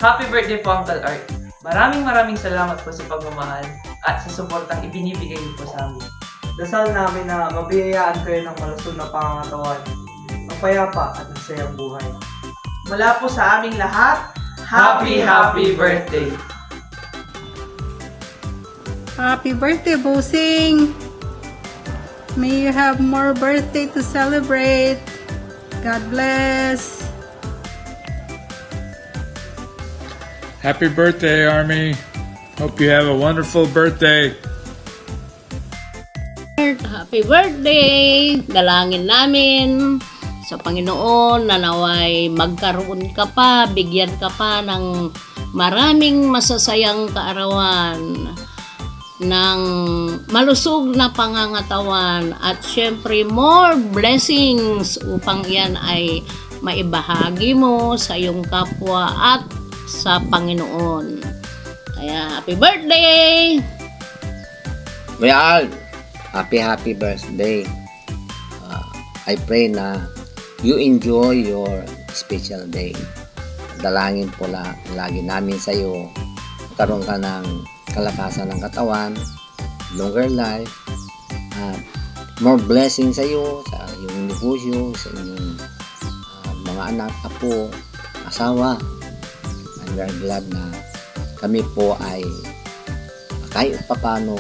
Happy birthday po, Uncle Art. Maraming salamat po sa pagmamahal at sa suportang ibinibigay niyo po sa amin. Dasal namin na mabiyayaan kayo ng malusog na pangangatawan, mapayapa at masayang buhay. Mula po sa aming lahat, happy birthday! Happy birthday, Bossing! May you have more birthday to celebrate. God bless. Happy birthday, Army. Hope you have a wonderful birthday. Happy birthday! Dalangin namin sa Panginoon na naway magkaroon ka pa, bigyan ka pa ng maraming masasayang kaarawan, ng malusog na pangangatawan, at syempre more blessings upang yan ay maibahagi mo sa iyong kapwa at sa Panginoon. Kaya happy birthday! Kuya Al, happy birthday. I pray na you enjoy your special day. Dalangin po lagi namin sa iyo, karoon ka ng kalakasan ng katawan, longer life, at more blessings sa iyo, sa iyong negosyo, sa inyong mga anak, apo, asawa. And we are glad na kami po ay kahit papano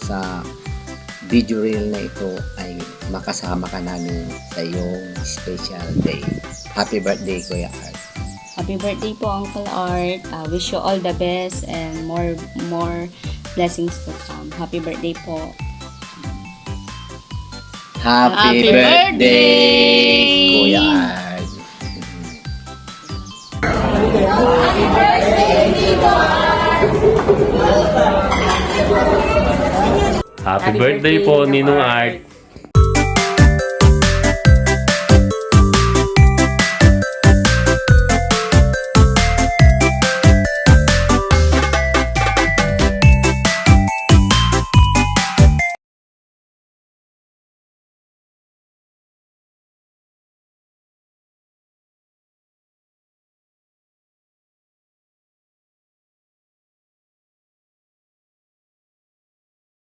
sa video reel na ito ay makasama ka namin sa iyong special day. Happy birthday, Kuya Art. Happy birthday po, Uncle Art. Wish you all the best and more blessings to come. Happy birthday po. Happy birthday, Kuya Art. Happy birthday po, Ninong Art.